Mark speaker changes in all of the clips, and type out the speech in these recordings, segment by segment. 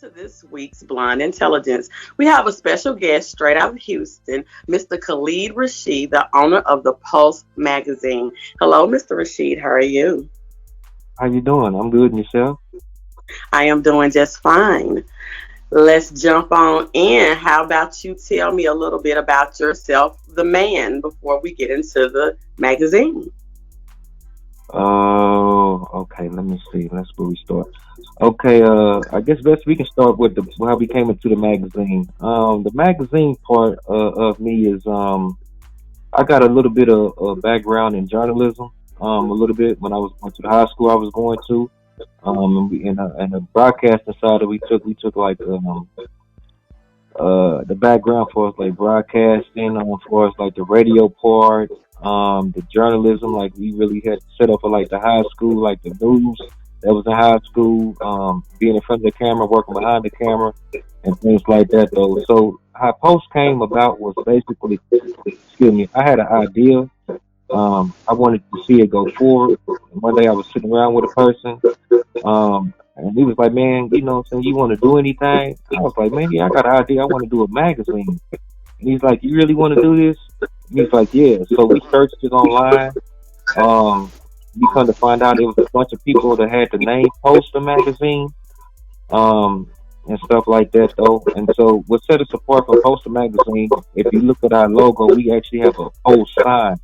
Speaker 1: to this week's Blonde Intelligence. We have a special guest straight out of Houston, Mr. Khalid Rasheed, the owner of the Pulse magazine. Hello, Mr. Rasheed. How are you?
Speaker 2: How you doing? I'm good, and yourself?
Speaker 1: I am doing just fine. Let's jump on in. How about you tell me a little bit about yourself, the man, before we get into the magazine?
Speaker 2: Oh, okay. Let me see. That's where we start. Okay. I guess best we can start with the how we came into the magazine. The magazine part of me is I got a little bit of background in journalism. A little bit when I was going to the high school I was going to. And the broadcasting side of we took like the background for us like broadcasting, for us like the radio part, the journalism, like we really had set up for like the high school, like the news that was in high school, being in front of the camera, working behind the camera, and things like that. Though, so how Post came about was basically, excuse me, I had an idea. I wanted to see it go forward. And one day I was sitting around with a person, and he was like, "Man, you know what I'm saying? You want to do anything?" I was like, "Man, yeah, I got an idea. I want to do a magazine." And he's like, "You really want to do this?" And he's like, "Yeah." So we searched it online. We come to find out it was a bunch of people that had the name Poster magazine, and stuff like that though. And so what set us apart from Poster magazine, if you look at our logo, we actually have a post sign.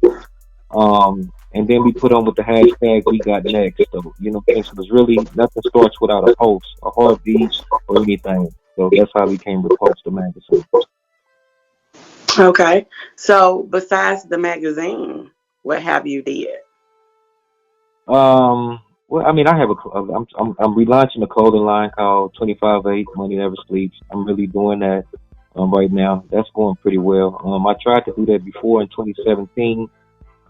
Speaker 2: And then we put on with the hashtag we got next. So, you know, it was really nothing starts without a post, a heartbeat, or anything. So that's how we came with Poster magazine.
Speaker 1: Okay. So, besides the magazine, what have you did?
Speaker 2: Well, I mean, I'm relaunching a clothing line called 25/8 Money Never Sleeps. I'm really doing that right now. That's going pretty well. I tried to do that before in 2017.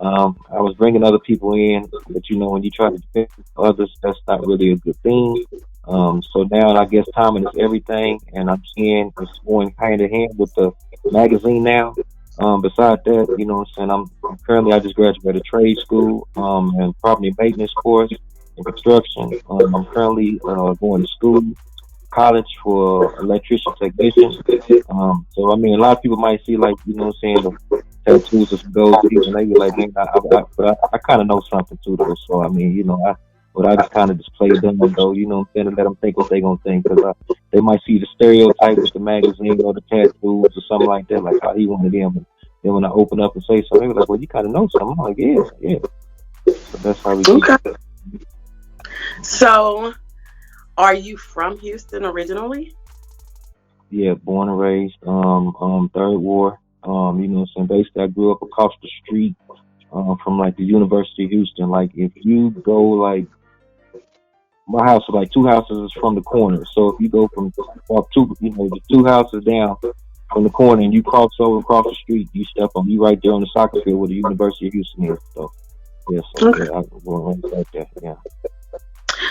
Speaker 2: I was bringing other people in, but you know, when you try to depend on others, that's not really a good thing. So now I guess timing is everything, and I'm seeing it's going hand in hand with the magazine now. Besides that, you know what I'm saying, I'm currently, I just graduated trade school, and property maintenance course in construction. I'm currently, going to school, college for electrician technician. So I mean, a lot of people might see like, you know what I'm saying, the tattoos as gold teeth, and they be like, man, I kind of know something too though. So I mean, you know, but I just kind of just play them though, you know what I'm saying, and let them think what they gonna think, because they might see the stereotype with the magazine or the tattoos or something like that, like how he wanted them. And then when I open up and say something, they be like, well, you kind of know something. I'm like, yeah, yeah. So that's how we get.
Speaker 1: Okay. So, are you from Houston originally?
Speaker 2: Yeah, born and raised, third war. You know what I'm saying? Basically, I grew up across the street from like the University of Houston. Like if you go like my house is like two houses is from the corner. So if you go from up two, you know, the two houses down from the corner and you cross over across the street, you step on, you right there on the soccer field where the University of Houston is. So yeah, so
Speaker 1: Okay.
Speaker 2: yeah, I was born right there. Yeah.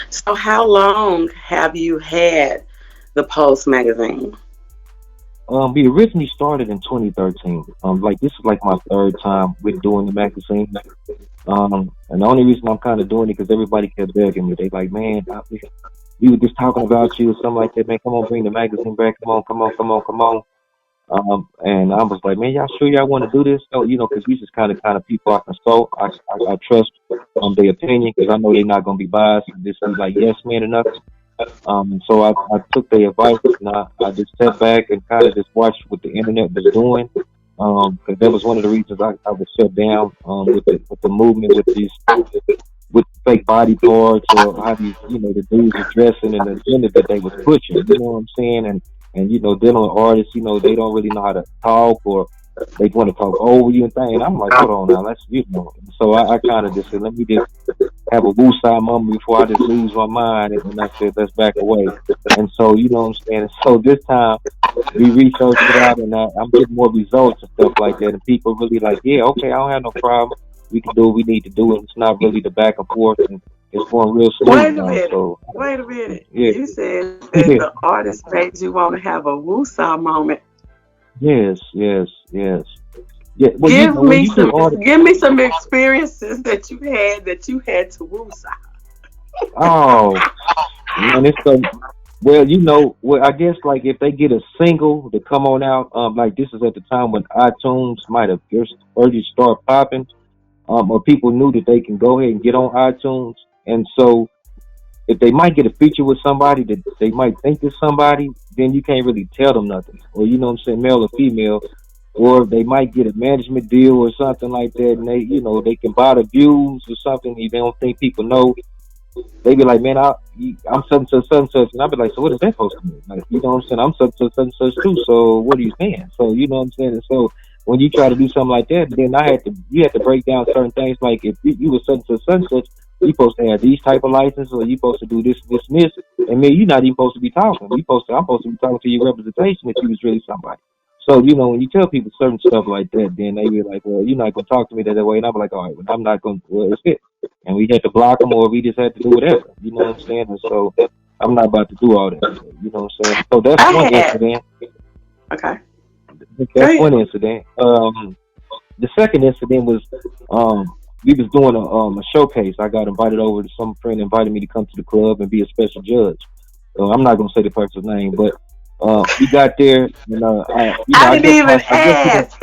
Speaker 1: So, how long have you had the Pulse magazine?
Speaker 2: We originally started in 2013. Like this is like my third time with doing the magazine. And the only reason I'm kind of doing it because everybody kept begging me. They like, man, we were just talking about you or something like that. Man, come on, bring the magazine back. Come on, come on, come on, come on. And I was like, man, y'all sure y'all want to do this? So, you know, because we just kind of people I consult. I trust their opinion because I know they're not gonna be biased and just be like yes man enough. And so I took their advice and I just sat back and kind of just watched what the internet was doing. Because that was one of the reasons I was shut down with the movement with these with fake body parts or how these you know the dudes are dressing and the agenda that they was pushing. You know what I'm saying? And you know dealing with artists, you know they don't really know how to talk or they want to talk over you and things. And I'm like, hold on now, let's you know. So I kind of just said, let me just have a woosah moment before I just lose my mind. And I said, let's back away. And so, you know what I'm saying? So this time we researched it out and I'm getting more results and stuff like that. And people really like, yeah, okay, I don't have no problem. We can do what we need to do. And it's not really the back and forth. And it's going real smooth
Speaker 1: Wait a
Speaker 2: now.
Speaker 1: minute.
Speaker 2: So,
Speaker 1: Wait a minute.
Speaker 2: yeah.
Speaker 1: You said that the artist made you want to have a woosah moment.
Speaker 2: Yes, yes, yes. Yeah, well, you
Speaker 1: Give
Speaker 2: know, when
Speaker 1: me
Speaker 2: you do
Speaker 1: some.
Speaker 2: artists,
Speaker 1: Give me some experiences that you had to woosah.
Speaker 2: oh, man, it's so. Well, well, I guess like if they get a single to come on out, like this is at the time when iTunes might have just already start popping, or people knew that they can go ahead and get on iTunes, and so if they might get a feature with somebody that they might think is somebody, then you can't really tell them nothing, or you know what I'm saying, male or female, or they might get a management deal or something like that, and they can buy the views or something. They don't think people know. They be like, man, I'm such and such, and I be like, so what is that supposed to mean? Like, you know what I'm saying? I'm such and such too. So what are you saying? So you know what I'm saying? And so when you try to do something like that, then you had to break down certain things. Like if you were such and such, you supposed to have these type of licenses, or you supposed to do this, and this. And man, you're not even supposed to be talking. I'm supposed to be talking to your representation if you was really somebody. So when you tell people certain stuff like that, then they be like, well, you're not gonna talk to me that way, and I'm like, all right, well, I'm not gonna. Well, it's it, and we had to block them, or we just had to do whatever. You know what I'm saying? And so I'm not about to do all that. You know what I'm saying? So that's
Speaker 1: I
Speaker 2: one
Speaker 1: had.
Speaker 2: incident.
Speaker 1: Okay. Go
Speaker 2: That's
Speaker 1: ahead.
Speaker 2: one incident. The second incident was we was doing a showcase. I got invited over. Some friend invited me to come to the club and be a special judge. I'm not gonna say the person's name, but we got there, and
Speaker 1: I
Speaker 2: I
Speaker 1: didn't
Speaker 2: guess
Speaker 1: even
Speaker 2: I guess we got.
Speaker 1: ask.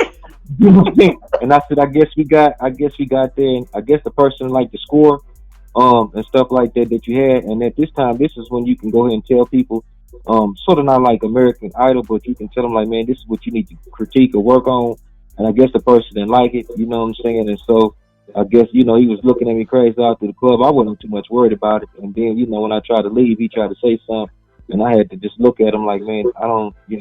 Speaker 2: You know what I'm saying? And I said, I guess we got there, and I guess the person liked the score, and stuff like that that you had. And at this time, this is when you can go ahead and tell people, sort of not like American Idol, but you can tell them like, man, this is what you need to critique or work on. And I guess the person didn't like it, you know what I'm saying? And so I guess he was looking at me crazy out through the club. I wasn't too much worried about it. And then when I tried to leave, he tried to say something, and I had to just look at him like, man, I don't, hey,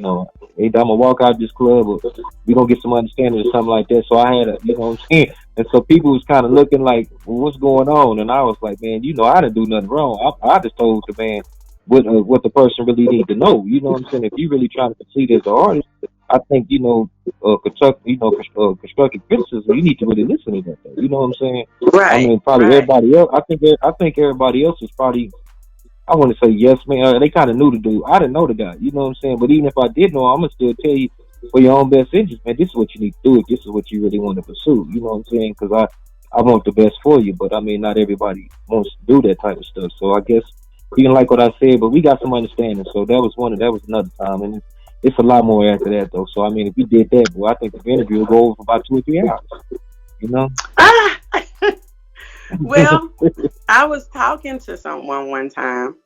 Speaker 2: I'm gonna walk out this club, or we gonna get some understanding or something like that. So I had a, what I'm saying. And so people was kind of looking like, well, what's going on? And I was like, man, I didn't do nothing wrong. I just told the man what the person really need to know. You know what I'm saying? If you really trying to succeed as an artist, I think constructive criticism. You need to really listen to that. Though. You know what I'm saying? I
Speaker 1: Right.
Speaker 2: mean, probably
Speaker 1: Right.
Speaker 2: everybody else. I think everybody else is probably. I want to say yes, man. They kind of knew the dude. I didn't know the guy. You know what I'm saying? But even if I did know, I'm gonna still tell you for your own best interest, man. This is what you need to do if this is what you really want to pursue. You know what I'm saying? Because I want the best for you, but I mean, not everybody wants to do that type of stuff. So I guess he didn't like what I said, but we got some understanding. So that was another time, and it's a lot more after that though. So I mean, if we did that, well, I think the interview will go over for about 2 or 3 hours. You know?
Speaker 1: Ah, well, I was talking to someone one time,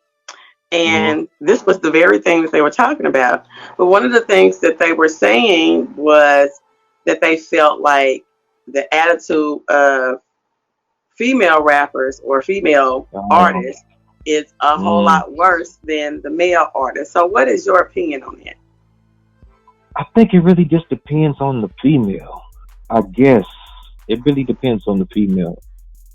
Speaker 2: Mhm.
Speaker 1: and this was the very thing that they were talking about. But one of the things that they were saying was that they felt like the attitude of female rappers or female
Speaker 2: Um,
Speaker 1: artists is a whole
Speaker 2: mm,
Speaker 1: lot worse than the male artists. So, what is your opinion on that?
Speaker 2: I think it really just depends on the female. I guess it really depends on the female.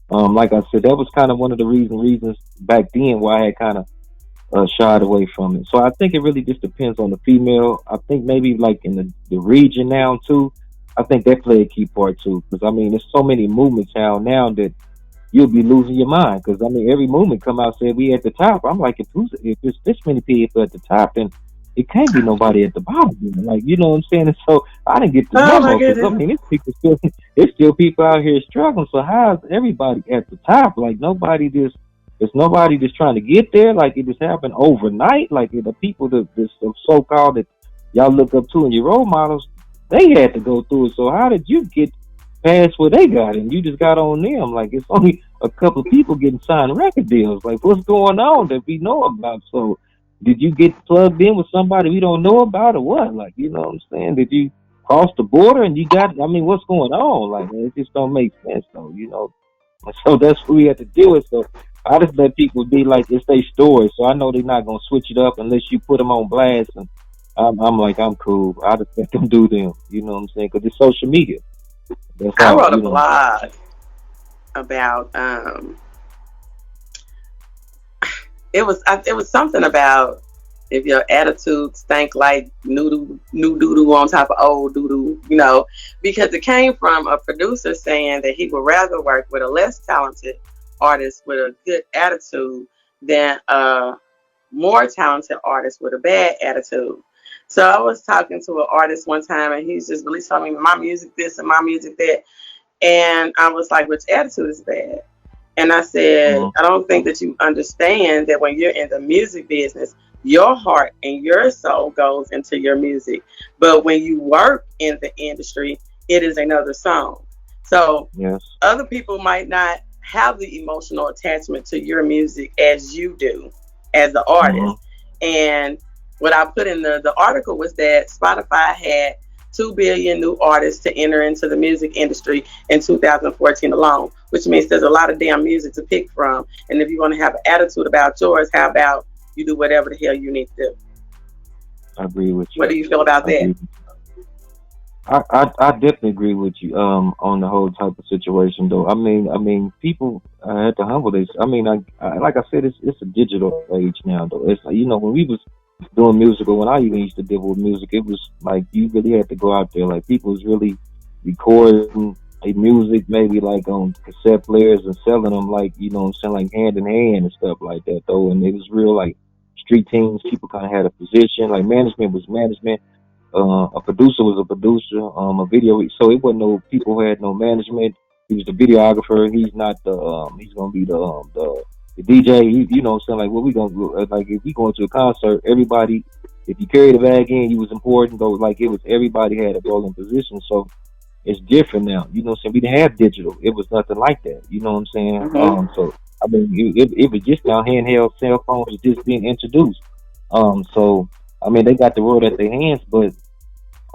Speaker 2: Like I said, that was kind of one of the reasons back then why I had kind of shied away from it. So I think it really just depends on the female. I think maybe like in the region now too. I think that play a key part too, because I mean, there's so many movements now that you'll be losing your mind. Because I mean, every movement come out said we at the top. I'm like, if there's this many people at the top, then it can't be nobody at the bottom. Like, you know what I'm saying? And so I didn't get the
Speaker 1: Oh my
Speaker 2: memo because I
Speaker 1: goodness.
Speaker 2: mean, it's people still, there's still people out here struggling. So how is everybody at the top? Like there's nobody just trying to get there. Like it just happened overnight. Like the people that this so called that y'all look up to and your role models, they had to go through it. So how did you get past what they got and you just got on them? Like it's only a couple of people getting signed record deals. Like what's going on that we know about? So did you get plugged in with somebody we don't know about or what? Like, you know what I'm saying? Did you cross the border and you got, I mean, what's going on? Like, man, it just don't make sense though. And so that's what we have to deal with. So I just let people be like, it's their story. So I know they're not going to switch it up unless you put them on blast. And I'm like, I'm cool. I just let them do them. You know what I'm saying? Because it's social media. That's
Speaker 1: I
Speaker 2: all,
Speaker 1: wrote a blog about it was something about if your attitude stank like new doo doo on top of old doo doo, because it came from a producer saying that he would rather work with a less talented artist with a good attitude than a more talented artist with a bad attitude. So I was talking to an artist one time, and he's just really telling me my music this and my music that, and I was like, which attitude is bad? And I said,
Speaker 2: mm-hmm.
Speaker 1: I don't think that you understand that when you're in the music business, your heart and your soul goes into your music. But when you work in the industry, it is another song. So
Speaker 2: Yes.
Speaker 1: other people might not have the emotional attachment to your music as you do as the
Speaker 2: Mm-hmm.
Speaker 1: artist. And what I put in the article was that Spotify had 2 billion new artists to enter into the music industry in 2014 alone, which means there's a lot of damn music to pick from. And if you want to have an attitude about yours, how about you do whatever the hell you need to do?
Speaker 2: I agree with
Speaker 1: What
Speaker 2: you.
Speaker 1: do you feel about
Speaker 2: I
Speaker 1: that?
Speaker 2: agree. I definitely agree with you on the whole type of situation though. I mean people had to humble this. I like I said, it's a digital age now though. It's like, when we was doing music, or when I even used to deal with music, it was like you really had to go out there. Like people was really recording a music maybe like on cassette players and selling them, like, what I'm saying, like hand in hand and stuff like that though. And it was real like street teams. People kind of had a position. Like management was management, a producer was a producer, a video. So it wasn't no people who had no management. He was the videographer. He's not the. He's gonna be the DJ. You know what I'm saying? Like what we gonna do? Like if we going to a concert, everybody. If you carried a bag in, you was important. Though, like it was everybody had a role in position. So it's different now. You know what I'm saying? We didn't have digital. It was nothing like that. You know what I'm saying?
Speaker 1: Mm-hmm.
Speaker 2: So I mean, it was just now handheld cell phones was just being introduced. So I mean, they got the world at their hands, but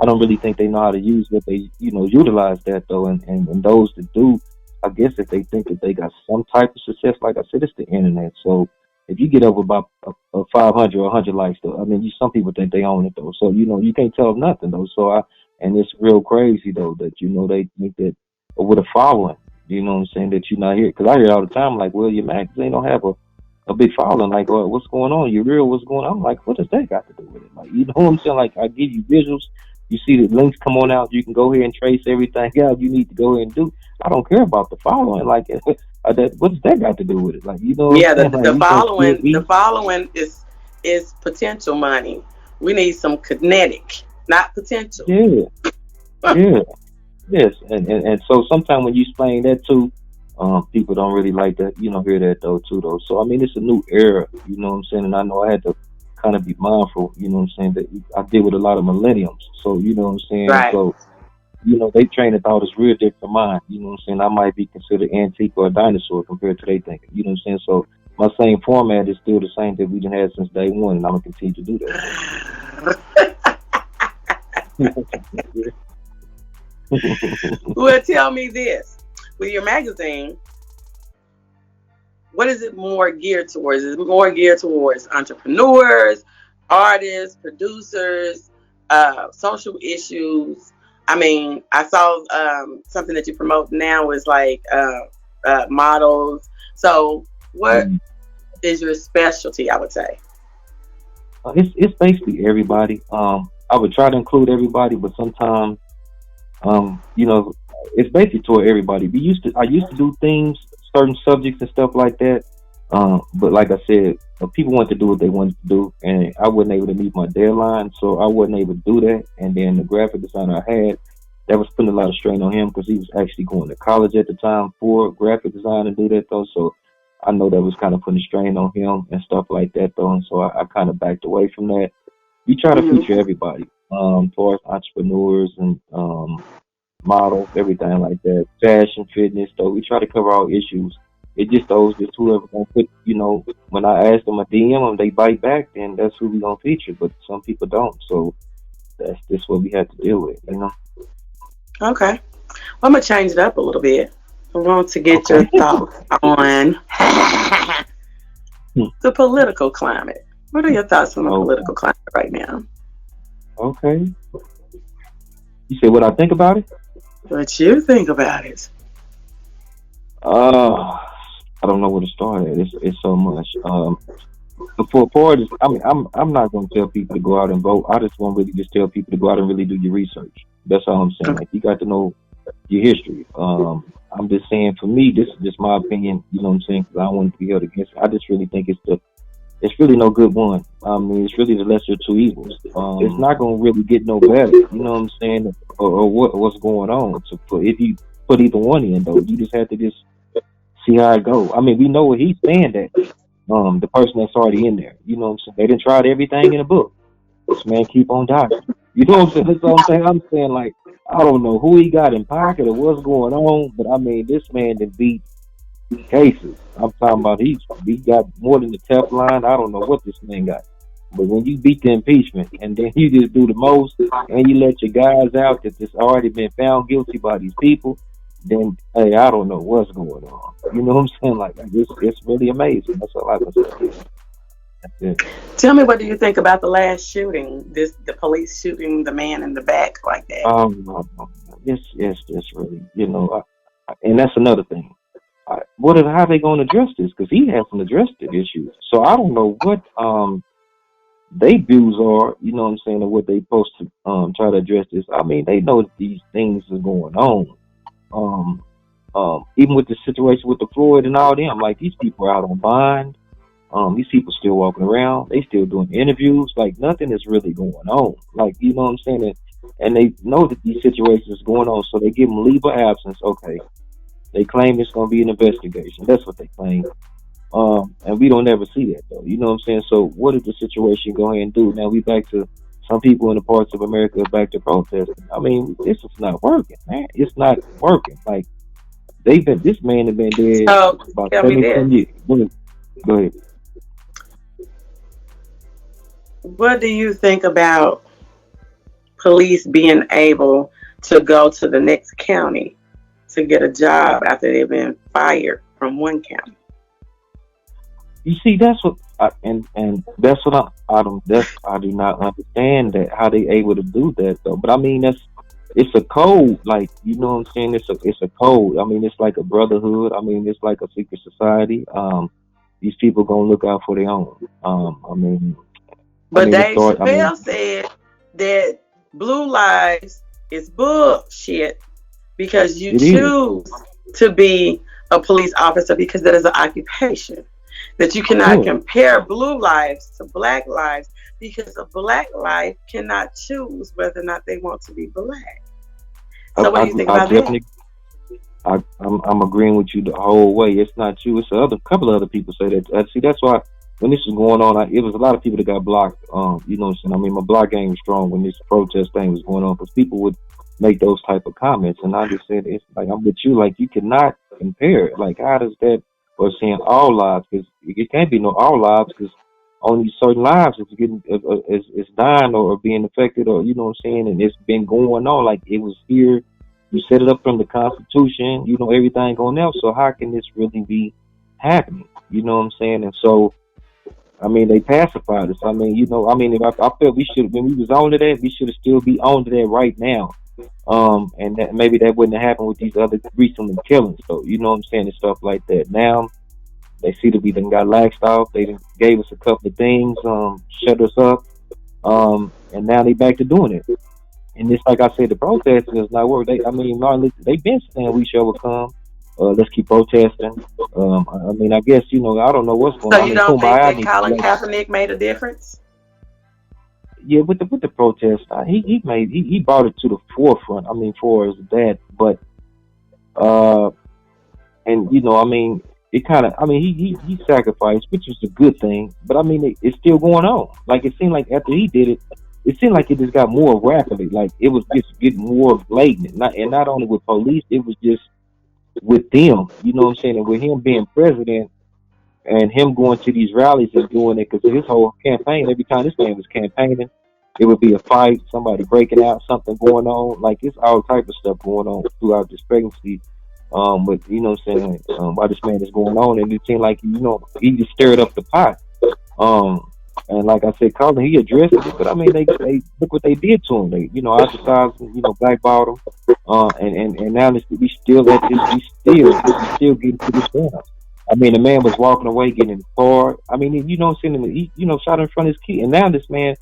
Speaker 2: I don't really think they know how to use what they, utilize that though. And those that do, I guess if they think that they got some type of success, like I said, it's the internet. So if you get over about a 500 or 100 likes though, I mean, some people think they own it though. So, you can't tell them nothing though. And it's real crazy though that, they think that, or with a following, you know what I'm saying, that you're not here. Cause I hear all the time, like, well, your magazine don't have a big following. Like, well, what's going on? You real? What's going on? I'm like, what does that got to do with it? Like, you know what I'm saying? Like, I give you visuals. You see the links come on out. You can go ahead and trace everything out you need to go ahead and do. I don't care about the following. Like, what does that got to do with it? Like, you know what
Speaker 1: Yeah,
Speaker 2: I'm saying? Like, we gonna still
Speaker 1: the
Speaker 2: eat.
Speaker 1: following is potential money. We need some kinetic, not potential.
Speaker 2: Yeah, yeah. Yes, and so sometimes when you explain that too, people don't really like that, hear that though too though. So I mean, it's a new era, you know what I'm saying, and I know I had to kind of be mindful, you know what I'm saying, that I deal with a lot of millenniums, so you know what I'm saying.
Speaker 1: Right.
Speaker 2: So they train of thought is real different from mine, you know what I'm saying. I might be considered antique or a dinosaur compared to they thinking, you know what I'm saying. So my same format is still the same that we done had since day one, and I'm gonna continue to do that though.
Speaker 1: Well, tell me this. With your magazine, what is it more geared towards? Is it more geared towards entrepreneurs, artists, producers, social issues? I mean, I saw something that you promote now is like models. So, what is your specialty? I would say.
Speaker 2: It's basically everybody. I would try to include everybody, but sometimes, you know, it's basically toward everybody. I used to do things, certain subjects and stuff like that. But like I said, people want to do what they wanted to do, and I wasn't able to meet my deadline, so I wasn't able to do that. And then the graphic designer I had, that was putting a lot of strain on him because he was actually going to college at the time for graphic design and do that though. So I know that was kind of putting a strain on him and stuff like that though. And so I kind of backed away from that. We try to feature
Speaker 1: Mm-hmm.
Speaker 2: everybody, as far as entrepreneurs and models, everything like that, fashion, fitness. Though we try to cover all issues. It just those just whoever gonna put, when I ask them a DM them, they bite back, then that's who we gonna feature. But some people don't, so that's just what we have to deal with.
Speaker 1: Okay. Well, I'm gonna change it up a little bit. I want to get
Speaker 2: Okay.
Speaker 1: your thoughts on the political climate. What are your thoughts on the
Speaker 2: Oh,
Speaker 1: political climate right now?
Speaker 2: okay. You said what I think about it?
Speaker 1: What you think about it?
Speaker 2: Uh, I don't know where to start at. It's so much. For artists, I mean, I'm not gonna tell people to go out and vote. I just want to really just tell people to go out and really do your research. That's all I'm saying.
Speaker 1: Okay.
Speaker 2: Like you got to know your history. I'm just saying for me, this is just my opinion. You know what I'm saying? Because I don't want to be held against it. I just really think it's really no good one. I mean, it's really the lesser of two evils. It's not gonna really get no better. You know what I'm saying? Or what's going on? So if you put either one in though, you just have to just see how it go. I mean, we know what he's saying that the person that's already in there. You know what I'm saying? They didn't try everything in the book. This man keep on dodging. You know what I'm saying? That's what I'm saying. I'm saying like I don't know who he got in pocket or what's going on, but I mean this man done beat cases. I'm talking about he got more than the Teflon. I don't know what this man got. But when you beat the impeachment and then you just do the most and you let your guys out that just already been found guilty by these people, then hey, I don't know what's going on. You know what I'm saying? Like it's really amazing. That's all I can say. That's it.
Speaker 1: Tell me, what do you think about the last shooting? The police shooting the man in the back like that.
Speaker 2: It's really and that's another thing. How they going to address this? Because he hasn't addressed the issue. So I don't know what they views are. You know what I'm saying, or what they supposed to try to address this. I mean, they know that these things are going on. Um, Even with the situation with the Floyd and all them, like these people are out on bond. These people still walking around. They still doing interviews. Like nothing is really going on. Like you know what I'm saying. And they know that these situations is going on, so they give them leave of absence. Okay, they claim it's going to be an investigation. That's what they claim. And we don't ever see that though. You know what I'm saying? So what did the situation go ahead and do? Now we back to some people in the parts of America are back to protesting. I mean, this is not working, man. It's not working. Like this man has been dead
Speaker 1: So
Speaker 2: about
Speaker 1: tell me
Speaker 2: 70
Speaker 1: this:
Speaker 2: some years. Go ahead.
Speaker 1: what do you think about police being able to go to the next county to get a job after they've been fired from one county?
Speaker 2: You see, that's what and that's what I don't I do not understand that how they able to do that though. But I mean it's a code, like you know what I'm saying. It's a code. I mean, it's like a brotherhood. I mean, it's like a secret society. These people gonna look out for their own. I
Speaker 1: But
Speaker 2: mean, it
Speaker 1: Dave
Speaker 2: start. I mean,
Speaker 1: Chappelle said that blue lives is bullshit because you
Speaker 2: it is.
Speaker 1: choose to be a police officer because that is an occupation. That you cannot
Speaker 2: Yeah,
Speaker 1: compare blue lives to black lives because a black life cannot choose whether or not they want to be black.
Speaker 2: I,
Speaker 1: So, what
Speaker 2: I,
Speaker 1: do you think
Speaker 2: I
Speaker 1: about that?
Speaker 2: definitely I'm agreeing with you the whole way. It's not you. It's a other couple of other people say that. See, that's why when this was going on, it was a lot of people that got blocked. You know what I'm saying? I mean, my block game was strong when this protest thing was going on because people would make those type of comments, and I just said it's like I'm with you. Like you cannot compare it. Like how does that or saying all lives because it can't be no all lives because only certain lives is getting is dying or being affected or you know what I'm saying, and it's been going on like it was here you set it up from the Constitution, you know, everything on there. So how can this really be happening? You know what I'm saying? And so, I mean, they pacified us. I mean, you know, I mean, if I felt we should, when we was on to that, we should have still be on to that right now. And that, maybe that wouldn't have happened with these other recent killings. So, you know what I'm saying, and stuff like that. Now they see that we done got laxed off. They done gave us a couple of things, shut us up. And now they back to doing it. And it's like I said, the protesting is not work. I mean, Martin Luther, they've been saying we shall overcome. Let's keep protesting. I mean, I guess you know, I don't know what's going
Speaker 1: So,
Speaker 2: on. I
Speaker 1: you
Speaker 2: mean,
Speaker 1: don't think
Speaker 2: Kumbaya
Speaker 1: that
Speaker 2: needs to
Speaker 1: Colin
Speaker 2: let.
Speaker 1: Kaepernick made a difference?
Speaker 2: Yeah, with the protest, he brought it to the forefront. I mean, for as that, but uh, and you know, I mean, it kind of, I mean, he sacrificed, which was a good thing. But I mean, it's still going on. Like it seemed like after he did it, it seemed like it just got more rapidly. Like it was just getting more blatant. Not only with police, it was just with them. You know what I'm saying? And with him being president and him going to these rallies and doing it, because his whole campaign, every time this man was campaigning, it would be a fight, somebody breaking out, something going on. Like it's all type of stuff going on throughout this pregnancy. But you know what I'm saying? While this man is going on, and it seemed like you know he just stirred up the pot. Um, and like I said, Colin, he addressed it, but I mean, they look what they did to him. They, you know, ostracized him, you know, blackballed him, and now we still at this, we still getting to this point. I mean, the man was walking away, getting in the car. I mean, you know, what I'm saying, he, you know, shot in front of his kid, and now this man,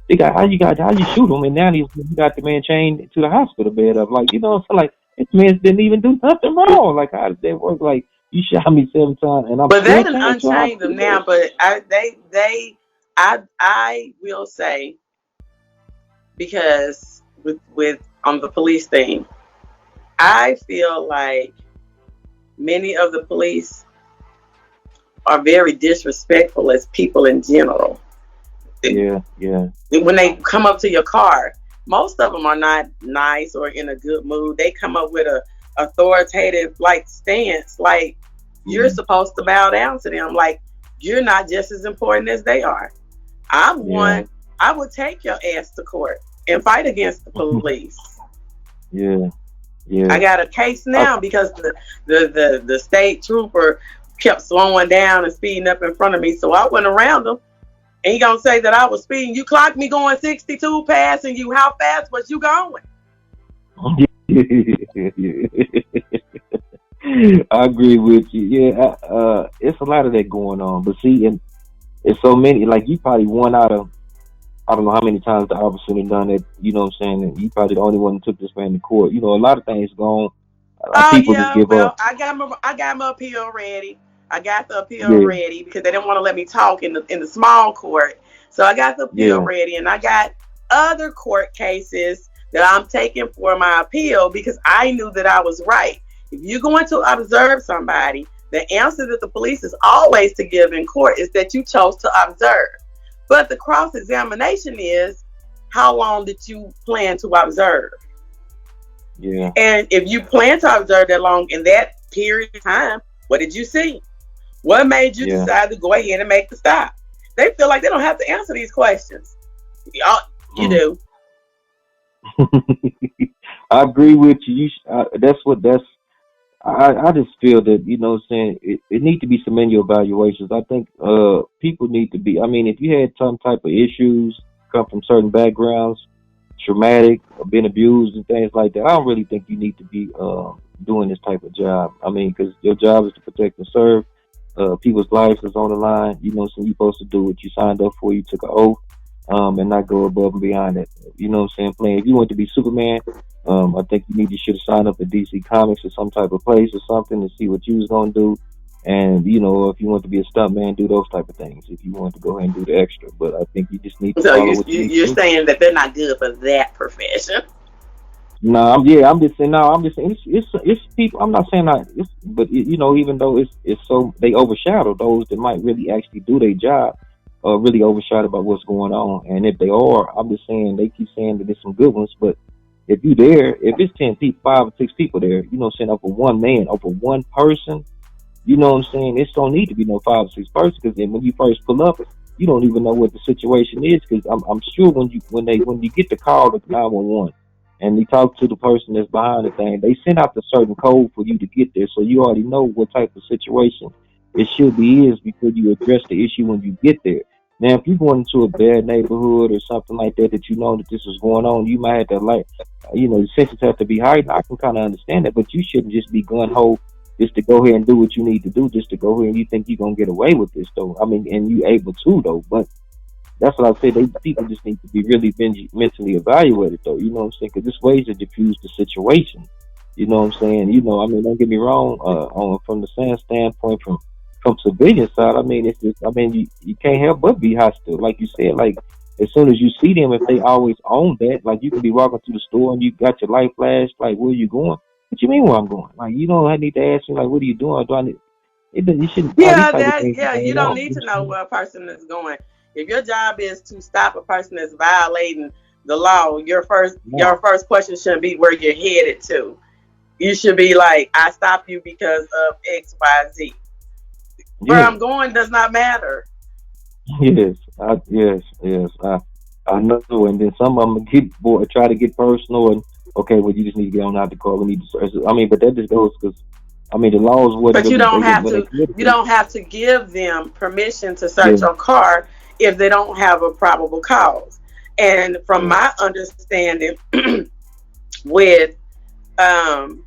Speaker 2: they got how you shoot him, and now you got the man chained to the hospital bed up, like you know, so like this man didn't even do nothing wrong. Like how did that work? Like you shot me 7 times, and I'm
Speaker 1: But they
Speaker 2: still
Speaker 1: done
Speaker 2: chained to a
Speaker 1: unchained
Speaker 2: hospital
Speaker 1: them
Speaker 2: bed.
Speaker 1: now. But I will say, because with on the police thing, I feel like many of the police are very disrespectful as people in general.
Speaker 2: Yeah, yeah,
Speaker 1: When they come up to your car, most of them are not nice or in a good mood. They come up with a authoritative like stance, like you're
Speaker 2: yeah,
Speaker 1: supposed to bow down to them, like you're not just as important as they are. I'm
Speaker 2: yeah,
Speaker 1: one. I would take your ass to court and fight against the police.
Speaker 2: yeah,
Speaker 1: I
Speaker 2: yeah.
Speaker 1: got a case
Speaker 2: I,
Speaker 1: now because the state trooper kept slowing down and speeding up in front of me, so I went around him. And he gonna say that I was speeding. You clocked me going 62, passing you. How fast was you going?
Speaker 2: I agree with you. Yeah, it's a lot of that going on. But see, and it's so many. Like you probably one out of I don't know how many times the officer had done it. You know what I'm saying? And you probably the only one that took this man to court. You know, a lot of things gone.
Speaker 1: Oh
Speaker 2: People just
Speaker 1: yeah,
Speaker 2: give up.
Speaker 1: well I got my appeal ready. I got the appeal
Speaker 2: Yeah,
Speaker 1: ready because they didn't want to let me talk in the small court. So I got the appeal
Speaker 2: yeah,
Speaker 1: ready, and I got other court cases that I'm taking for my appeal because I knew that I was right. If you're going to observe somebody, the answer that the police is always to give in court is that you chose to observe. But the cross examination is how long did you plan to observe?
Speaker 2: yeah,
Speaker 1: And if you plan to observe that long in that period of time, what did you see? What made you
Speaker 2: yeah.
Speaker 1: decide to go ahead and make the stop? They feel like they don't have to answer these questions. Y'all, you
Speaker 2: Mm.
Speaker 1: do.
Speaker 2: I agree with you. That's what that's. I just feel that what I'm saying it needs to be some manual evaluations. I think people need to be. I mean, if you had some type of issues, come from certain backgrounds, traumatic, or been abused and things like that, I don't really think you need to be doing this type of job. I mean, because your job is to protect and serve. People's lives is on the line. So you're supposed to do what you signed up for. You took an oath, and not go above and beyond it. What I'm saying? Playing. If you want to be Superman, I think you need to should have signed up at DC Comics or some type of place or something to see what you was gonna do. And if you want to be a stuntman, do those type of things. If you want to go ahead and do the extra, but I think you just need to
Speaker 1: So
Speaker 2: follow what you need
Speaker 1: you're
Speaker 2: to do.
Speaker 1: saying that they're not good for that profession.
Speaker 2: No, I'm just saying. No, I'm just saying. It's people. I'm not saying that. But even though it's so they overshadow those that might really actually do their job, really overshadow about what's going on. And if they are, I'm just saying they keep saying that there's some good ones. But if you there, if it's 10 people, 5 or 6 people there, saying over one man, over one person, what I'm saying? It don't need to be no 5 or 6 persons because then when you first pull up, you don't even know what the situation is because I'm sure when you get the call to 911 and you talk to the person that's behind the thing, they send out the certain code for you to get there, so you already know what type of situation it should be is before you address the issue when you get there. Now, if you're going into a bad neighborhood or something like that that you know that this is going on, you might have to the senses have to be heightened. I can kind of understand that, but you shouldn't just be gun ho just to go ahead and do what you need to do, just to go ahead and you think you're gonna get away with this though. I mean, and you able to though, but that's what I say. People just need to be really mentally evaluated, though. You know what I'm saying? Because there's ways to diffuse the situation. You know what I'm saying? I mean, don't get me wrong. From the standpoint, from civilian side, I mean, it's just, I mean, you can't help but be hostile. Like you said, like as soon as you see them, if they always own that, like you can be walking through the store and you got your light flash, like where you going? What you mean where I'm going? Like I need to ask you, like, what are you doing? Do I need? You shouldn't. All these
Speaker 1: Yeah,
Speaker 2: type of
Speaker 1: that
Speaker 2: things
Speaker 1: yeah, you
Speaker 2: going
Speaker 1: don't
Speaker 2: on.
Speaker 1: need to know where a person is going. If your job is to stop a person that's violating the law,
Speaker 2: No.
Speaker 1: your first question shouldn't be where you're headed to. You should be like, I stopped you because of XYZ. Where
Speaker 2: Yeah.
Speaker 1: I'm going does not matter.
Speaker 2: Yes. I know. And then some of them try to get personal, and okay, well, you just need to get on out the car. We need to search it. I mean, but that just goes because I mean, the laws wasn't
Speaker 1: But you
Speaker 2: really
Speaker 1: don't
Speaker 2: they didn't
Speaker 1: have
Speaker 2: when they
Speaker 1: to
Speaker 2: created
Speaker 1: you
Speaker 2: it.
Speaker 1: don't have to give them permission to
Speaker 2: Yeah,
Speaker 1: search your car if they don't have a probable cause. And from
Speaker 2: yeah,
Speaker 1: my understanding, with um,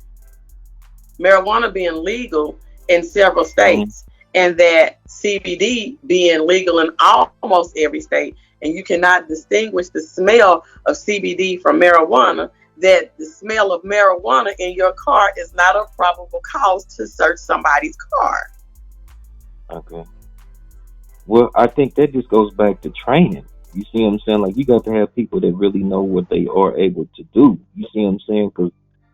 Speaker 1: marijuana being legal in several
Speaker 2: mm,
Speaker 1: states, and that CBD being legal in almost every state, and you cannot distinguish the smell of CBD from marijuana, that the smell of marijuana in your car is not a probable cause to search somebody's car.
Speaker 2: okay. Well, I think that just goes back to training. You see what I'm saying? Like you got to have people that really know what they are able to do. You see what I'm saying?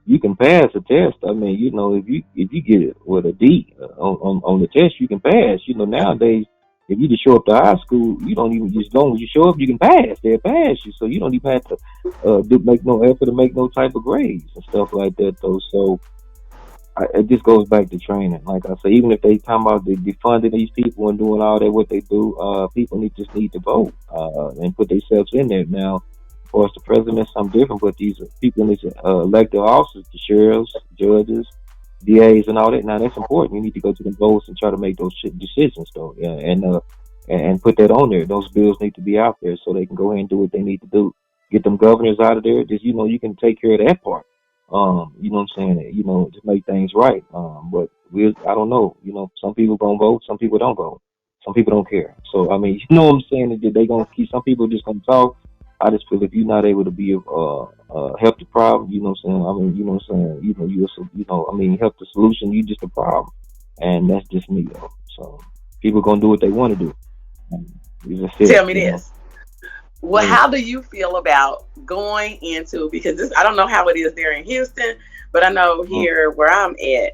Speaker 2: you can pass a test. I mean, if you get it with a D on the test, you can pass. Nowadays, if you just show up to high school, you don't even as long as you show up, you can pass. They'll pass you, so you don't even have to make no effort to make no type of grades and stuff like that. Though, so it just goes back to training. Like I say, even if they talking about defunding these people and doing all that, what they do, people just need to vote and put themselves in there. Now, of course, the president's something different, but these people in these elected offices, the sheriffs, judges, DAs, and all that. Now, that's important. You need to go to the votes and try to make those decisions, though, yeah, and put that on there. Those bills need to be out there so they can go ahead and do what they need to do. Get them governors out of there. Just you can take care of that part. You know what I'm saying? To make things right. But I don't know. Some people gonna vote, some people don't vote. Some people don't care. So I mean, you know what I'm saying? That they gonna keep some people just gonna talk. I just feel if you're not able to be help the problem, you know what I'm saying? I mean, you know what I'm saying? I mean, help the solution, you just a problem. And that's just me though. So people gonna do what they want to do. You just
Speaker 1: Tell
Speaker 2: said,
Speaker 1: me this. Well,
Speaker 2: Yeah.
Speaker 1: how do you feel about going into, because this, I don't know how it is there in Houston, but I know
Speaker 2: Mm.
Speaker 1: here where I'm at,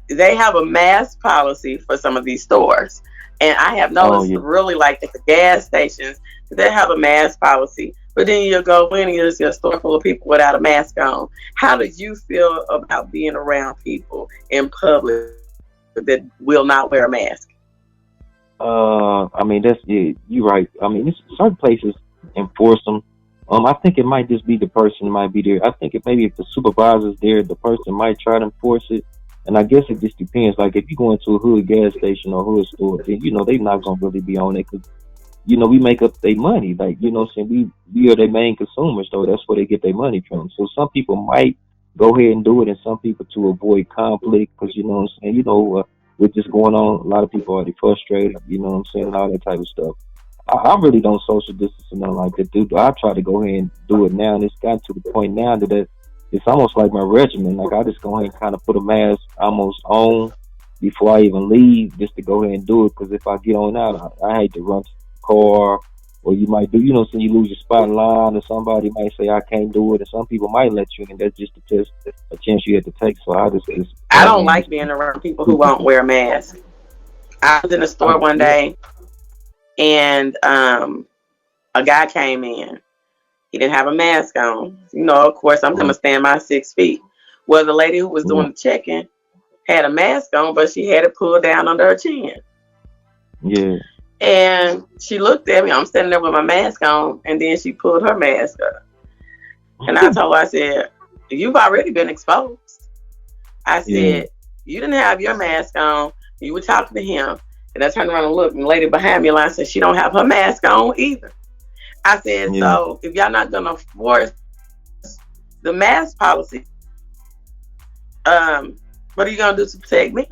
Speaker 1: they have a mask policy for some of these stores. And I have
Speaker 2: Oh
Speaker 1: noticed
Speaker 2: yeah.
Speaker 1: really like at the gas stations, they have a mask policy. But then you'll go in and there's a store full of people without a mask on. How do you feel about being around people in public that will not wear a mask?
Speaker 2: I mean that's yeah, you're right. I mean, certain places enforce them. I think it might just be the person might be there. I think it maybe if the supervisor's there, the person might try to enforce it. And I guess it just depends. Like if you go into a hood gas station or hood store, then they not gonna really be on it because we make up their money. Like what I'm saying, we are their main consumers, though. That's where they get their money from. So some people might go ahead and do it, and some people to avoid conflict because what I'm saying. With this going on, a lot of people are already frustrated. You know what I'm saying, and all that type of stuff. I really don't social distance or nothing like that, dude. I try to go ahead and do it now, and it's gotten to the point now that it's almost like my regimen. Like I just go ahead and kind of put a mask almost on before I even leave, just to go ahead and do it. Because if I get on out, I hate to run to the car, or you might do, so you lose your spot in line, or somebody might say I can't do it, and some people might let you in. And that's just a chance you have to take. So I just
Speaker 1: I
Speaker 2: go
Speaker 1: don't
Speaker 2: ahead and
Speaker 1: like
Speaker 2: just
Speaker 1: being around people who won't wear masks. I was in a store one
Speaker 2: yeah,
Speaker 1: day and a guy came in. He didn't have a mask on. Of course, I'm going
Speaker 2: mm,
Speaker 1: to stand my 6 feet. Well, the lady who was
Speaker 2: yeah,
Speaker 1: doing the checking had a mask on, but she had it pulled down under her chin.
Speaker 2: yeah,
Speaker 1: And she looked at me. I'm standing there with my mask on, and then she pulled her mask up. And I told her, I said, "You've already been exposed." I
Speaker 2: yeah,
Speaker 1: said, "You didn't have your mask on. You were talking to him." And I turned around and looked, and the lady behind me line said, "She don't have her mask on either." I said,
Speaker 2: yeah,
Speaker 1: "So if y'all not gonna force the mask policy, what are you gonna do to protect me?"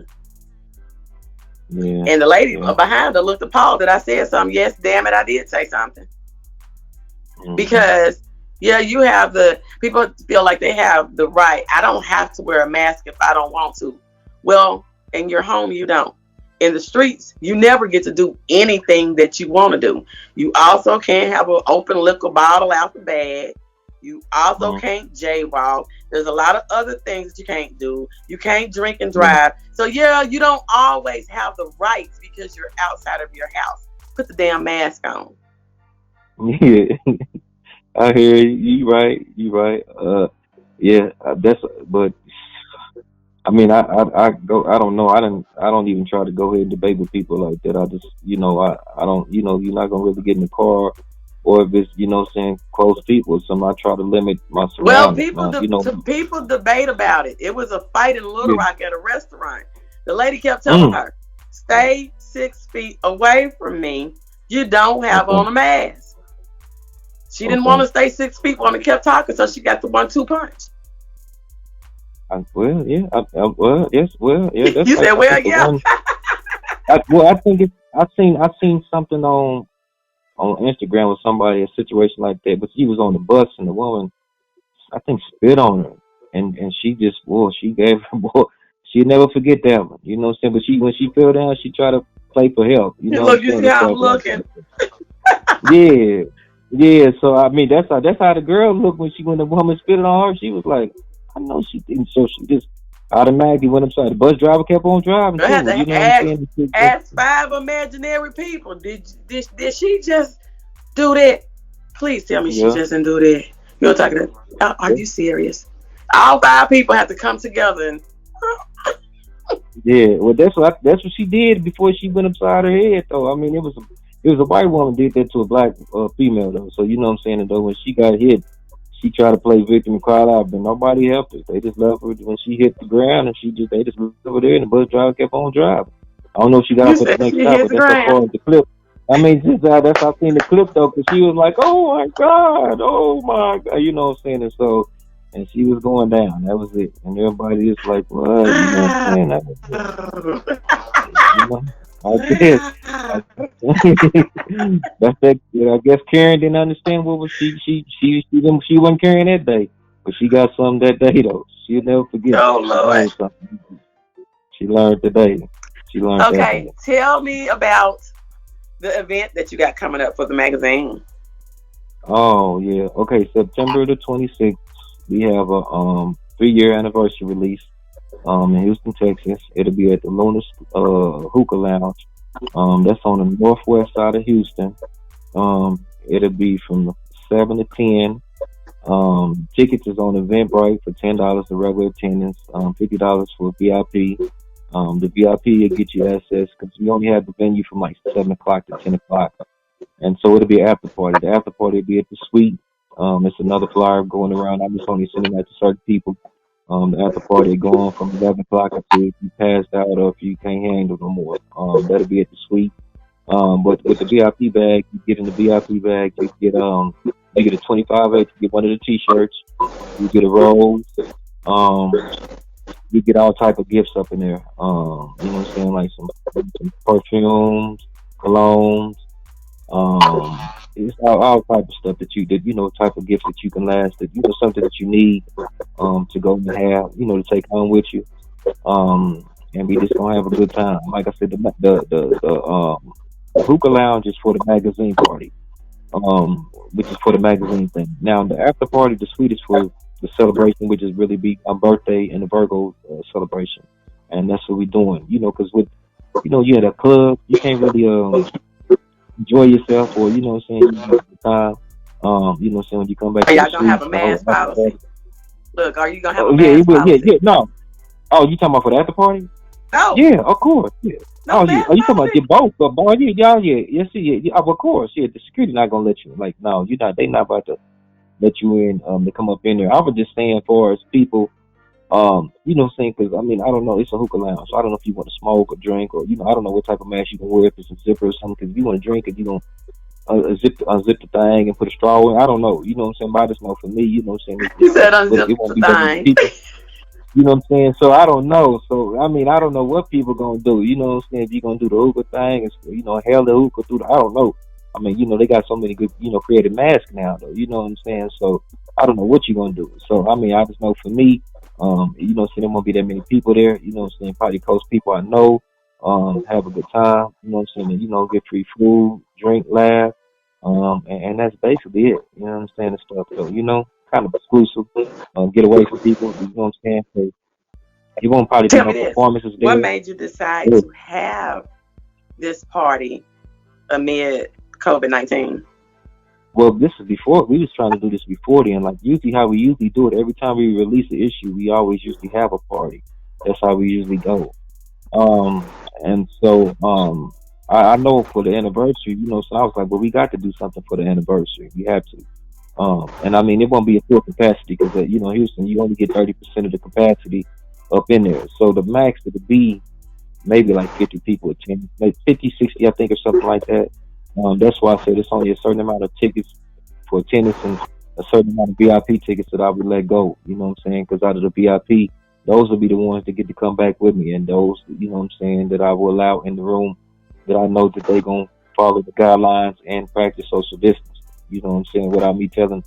Speaker 2: yeah,
Speaker 1: And the lady
Speaker 2: yeah.
Speaker 1: behind her looked appalled that I said something. Yes, damn it, I did say something.
Speaker 2: Mm-hmm.
Speaker 1: Because yeah, you have the people feel like they have the right. I don't have to wear a mask if I don't want to. Well, in your home you don't. In the streets, you never get to do anything that you want to do. You also can't have an open liquor bottle out the bag. You also
Speaker 2: Mm-hmm.
Speaker 1: can't jaywalk. There's a lot of other things that you can't do. You can't drink and
Speaker 2: Yeah.
Speaker 1: drive. So yeah, you don't always have the rights because you're outside of your house. Put the damn mask on.
Speaker 2: Yeah, I hear you. You right. You right. Yeah, that's. But I mean, I go. I don't know. I don't even try to go ahead and debate with people like that. I just, I don't. You're not gonna really get in the car, or if it's, what I'm saying, close people. So I try to limit my
Speaker 1: Well,
Speaker 2: surroundings. Now,
Speaker 1: people debate about it. It was a fight in Little
Speaker 2: Yeah.
Speaker 1: Rock at a restaurant. The lady kept telling
Speaker 2: Mm.
Speaker 1: her, "Stay 6 feet away from me. You don't have
Speaker 2: Okay.
Speaker 1: on a mask." She didn't want
Speaker 2: Okay.
Speaker 1: to stay 6 feet when it kept talking, so she got the 1-2 punch.
Speaker 2: Well, yeah. Well, yes. Well, yeah. That's
Speaker 1: You
Speaker 2: like
Speaker 1: said,
Speaker 2: I
Speaker 1: "Well,
Speaker 2: think the
Speaker 1: yeah."
Speaker 2: one. I think it's. I seen something on Instagram with somebody a situation like that, but she was on the bus and the woman I think spit on her and she just she gave her she'll never forget that one. You know what I'm saying? But she when she fell down she tried to play for help, you know what I'm
Speaker 1: Look, you
Speaker 2: saying,
Speaker 1: see
Speaker 2: and
Speaker 1: how I'm
Speaker 2: stuff like
Speaker 1: looking.
Speaker 2: that. Yeah. Yeah, so I mean that's how the girl looked when the woman spit on her. She was like, I know she didn't. So she just automatically went upside. The bus driver kept on driving
Speaker 1: I had
Speaker 2: too. You
Speaker 1: to
Speaker 2: know what I'm saying?
Speaker 1: ask five imaginary people. Did she just do that? Please tell me she
Speaker 2: Yeah.
Speaker 1: just didn't do that. You know what I'm talking about? Are you serious? All five people have to come together and
Speaker 2: Yeah, well, that's what she did before she went upside her head, though. I mean, it was a white woman did that to a black female, though. So you know what I'm saying? And though when she got hit, she tried to play victim and cried out, but nobody helped her. They just left her when she hit the ground, and they just left her there, and the bus driver kept on driving. I don't know if she got
Speaker 1: you
Speaker 2: off at the
Speaker 1: said
Speaker 2: next
Speaker 1: she
Speaker 2: stop,
Speaker 1: hit
Speaker 2: but
Speaker 1: the
Speaker 2: that's as
Speaker 1: ground.
Speaker 2: far as the clip. I mean, just that's how I seen the clip though, because she was like, "Oh my God, oh my God," you know what I'm saying? And so, and she was going down. That was it, and everybody just like, "What?" You know what I'm saying? That was it. You know, I guess. I, that's that. I guess Karen didn't understand what was she wasn't carrying that day, but she got something that day though. She'll never forget
Speaker 1: Oh
Speaker 2: that. She
Speaker 1: Lord.
Speaker 2: learned something. She learned today. She learned that
Speaker 1: Okay,
Speaker 2: day.
Speaker 1: tell me about the event that you got coming up for the magazine.
Speaker 2: Oh yeah. Okay. September the 26th, we have a 3-year anniversary release in Houston, Texas. It'll be at the Lunar Hookah Lounge. That's on the northwest side of Houston. It'll be from 7 to 10. Tickets is on Eventbrite for $10 the regular attendance, $50 for VIP. The VIP will get you access because we only have the venue from like 7 o'clock to 10 o'clock, and so it'll be an after party. The after party will be at the suite. It's another flyer going around. I'm just only sending that to certain people. The after party go on from 11 o'clock until if you passed out or if you can't handle no more. That'll be at the suite. But with the VIP bag, you get in the VIP bag, you get a 25X, you get one of the T-shirts, you get a rose, um, you get all type of gifts up in there. You know what I'm saying, like some perfumes, colognes, it's all type of stuff that type of gifts that you can last, that something that you need to go and have, to take home with you. And we just gonna have a good time. Like I said, the hookah lounge is for the magazine party, which is for the magazine thing. Now the after party, the suite is for the celebration, which is really be my birthday and the Virgo celebration, and that's what we're doing. Because with you at a club, you can't really enjoy yourself, or what I'm saying, you have a good time. What I'm saying, when you come back
Speaker 1: Are
Speaker 2: to the
Speaker 1: y'all gonna have
Speaker 2: suites,
Speaker 1: a
Speaker 2: the whole
Speaker 1: mask
Speaker 2: after
Speaker 1: policy?
Speaker 2: party.
Speaker 1: Look, are you gonna have a
Speaker 2: Oh yeah, it
Speaker 1: mask
Speaker 2: will. Yeah,
Speaker 1: policy?
Speaker 2: yeah. No. Oh, you talking about for the after party?
Speaker 1: No,
Speaker 2: Yeah, of course. Yeah.
Speaker 1: no
Speaker 2: Oh yeah. Oh,
Speaker 1: mask
Speaker 2: you talking about
Speaker 1: policy.
Speaker 2: the both? But boy, yeah, y'all, yeah, yes, yeah, yeah. Of course, yeah. The security not gonna let you. Like, no, you're not. They not about to let you in. To come up in there. I was just saying, for as people, what I'm saying, because I mean, I don't know. It's a hookah lounge, so I don't know if you want to smoke or drink, or I don't know what type of mask you can wear, if it's a zipper or something. Because if you want to drink it, you don't unzip the thing and put a straw in. I don't know. You know what I'm saying? But I just know for me, what I'm saying, it's
Speaker 1: You
Speaker 2: just
Speaker 1: said
Speaker 2: it
Speaker 1: unzip
Speaker 2: won't
Speaker 1: the
Speaker 2: be that many
Speaker 1: thing.
Speaker 2: people. You know what I'm saying? So I don't know. So I mean, I don't know what people gonna do. You know what I'm saying? If you gonna do the hookah thing, and hell the hookah through the, I don't know. I mean, they got so many good, creative masks now, though. You know what I'm saying? So I don't know what you gonna do. So I mean, I just know for me, so there won't be that many people there. You know what I'm saying? Probably close people I know. Have a good time. You know what I'm saying? And, get free food, drink, laugh. And that's basically it. You know what I'm saying? And stuff. So kind of exclusive. Get away from people. You know what I'm saying? So it won't probably be
Speaker 1: Tell me
Speaker 2: no
Speaker 1: this:
Speaker 2: performances
Speaker 1: what
Speaker 2: there.
Speaker 1: made you decide
Speaker 2: Yeah.
Speaker 1: to have this party amid COVID-19?
Speaker 2: Well, this is before we was trying to do this before then. Like usually, how we usually do it. Every time we release an issue, we always usually have a party. That's how we usually go. And so I know for the anniversary, so I was like, well, we got to do something for the anniversary. We have to. And I mean, it won't be a full capacity because Houston, you only get 30% of the capacity up in there. So the max to be maybe like 50 people attend, like 50, 60, I think, or something like that. That's why I said it's only a certain amount of tickets for attendance and a certain amount of VIP tickets that I would let go. You know what I'm saying? Because out of the VIP, those will be the ones that get to come back with me, and those, what I'm saying, that I will allow in the room that I know that they gonna follow the guidelines and practice social distance. You know what I'm saying? Without me telling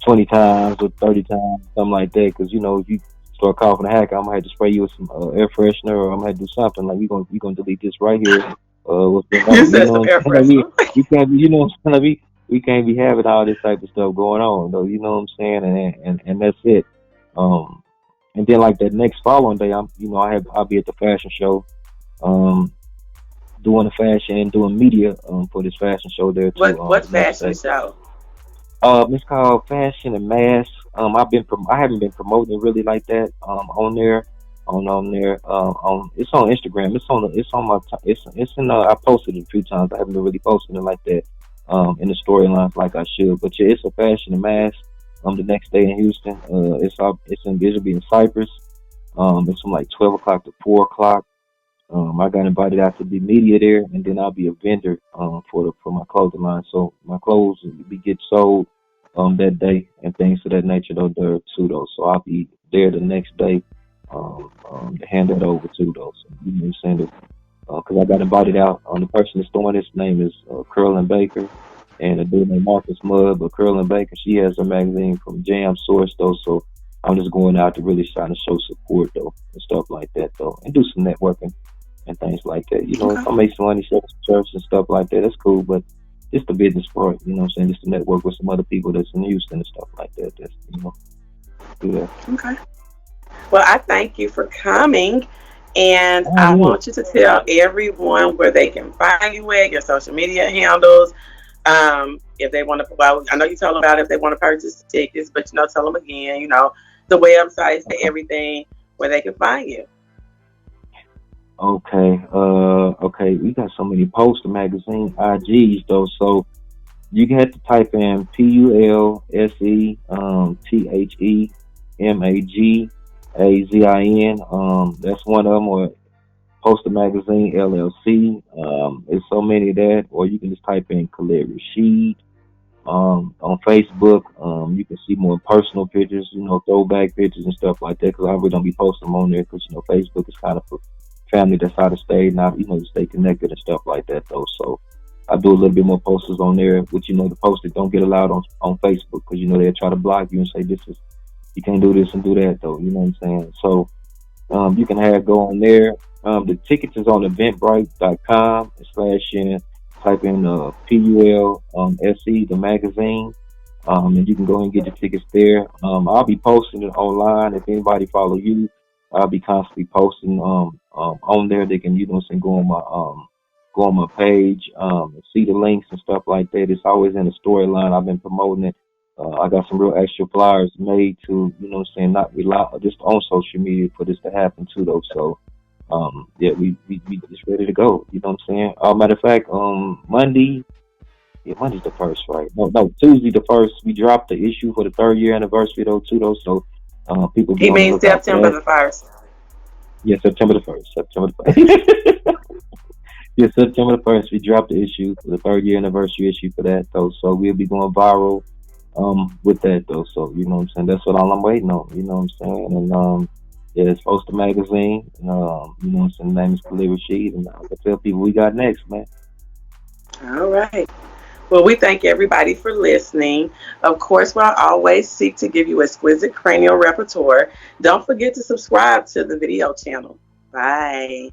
Speaker 2: 20 times or 30 times, something like that. Because if you start coughing a hack, I'm gonna have to spray you with some air freshener, or I'm gonna have to do something. Like we gonna delete this right here. What's going
Speaker 1: You
Speaker 2: on? You
Speaker 1: said
Speaker 2: know
Speaker 1: some
Speaker 2: what
Speaker 1: air
Speaker 2: I'm saying? Like
Speaker 1: freshener.
Speaker 2: we can't be, what I'm saying? Like we can't be having all this type of stuff going on, though. You know what I'm saying? And that's it. And then like that next following day, I'll be at the fashion show, um, doing the fashion and doing media for this fashion show there too.
Speaker 1: What
Speaker 2: The next
Speaker 1: fashion
Speaker 2: day.
Speaker 1: show?
Speaker 2: It's called Fashion and Mass. I haven't been promoting it really like that. On there, on there. On It's on Instagram. It's on my it's in. I posted it a few times. I haven't been really posting it like that. In the storylines like I should. But yeah, it's a Fashion and Mass. The next day in Houston. It'll be in Cypress. It's from like 12 o'clock to 4 o'clock. I got invited out to be media there, and then I'll be a vendor for my clothing line. So my clothes will be get sold that day and things of that nature though there too though. So I'll be there the next day to hand that over to those. You know what I'm saying? Because I got invited out. The person that's doing this name is Curlin Baker, and a dude named Marcus Mudd. But Curlin Baker, she has a magazine from Jam Source though. So I'm just going out to really try to show support though and stuff like that though, and do some networking and things like that. You know, if
Speaker 1: Okay.
Speaker 2: I make some money selling some shirts and stuff like that, that's cool. But it's the business part, you know what I'm saying? Just to network with some other people that's in Houston and stuff like that. That's do that.
Speaker 1: Okay. Well, I thank you for coming. And
Speaker 2: Oh
Speaker 1: I
Speaker 2: yeah.
Speaker 1: want you to tell everyone where they can find you at, your social media handles. If they want to, well, I know you told them about if they want to purchase the tickets, but tell them again, the websites, the everything where they can find you.
Speaker 2: Okay. Okay. We got so many poster magazine IGs though, so you have to type in PULSE THEMAGAZIN. That's one of them, or Poster Magazine LLC. There's so many of that, or you can just type in Khalid Rasheed. On Facebook, you can see more personal pictures, throwback pictures and stuff like that. Because I really don't be posting them on there because Facebook is kind of for family that's out of state, not to stay connected and stuff like that though. So I do a little bit more posters on there, which the posters don't get allowed on Facebook because they'll try to block you and say this is you can't do this and do that though. You know what I'm saying? So you can have go on there. The tickets is on eventbrite.com slash type in PUL SE the magazine, and you can go and get your tickets there. I'll be posting it online. If anybody follow you, I'll be constantly posting on there. They can go on my page and see the links and stuff like that. It's always in the storyline. I've been promoting it. I got some real extra flyers made to, not rely just on social media for this to happen too, though. So, yeah, we just ready to go. You know what I'm saying? Matter of fact, Monday, yeah, Monday's the first, right? No, Tuesday the first. We dropped the issue for the 3rd year anniversary though, too, though. So, people be
Speaker 1: He
Speaker 2: on the
Speaker 1: means
Speaker 2: lookout for
Speaker 1: September
Speaker 2: that.
Speaker 1: the 1st.
Speaker 2: Yeah, September the first. September the first. Yeah, September the first. We dropped the issue for the 3rd year anniversary issue for that though. So we'll be going viral with that though. So you know what I'm saying? That's what all I'm waiting on. You know what I'm saying? And yeah, it's Poster Magazine. And, you know what I'm saying? The name is Khalid Rasheed, and I can tell people we got next, man.
Speaker 1: All right. Well, we thank everybody for listening. Of course, we'll always seek to give you exquisite cranial repertoire. Don't forget to subscribe to the video channel. Bye.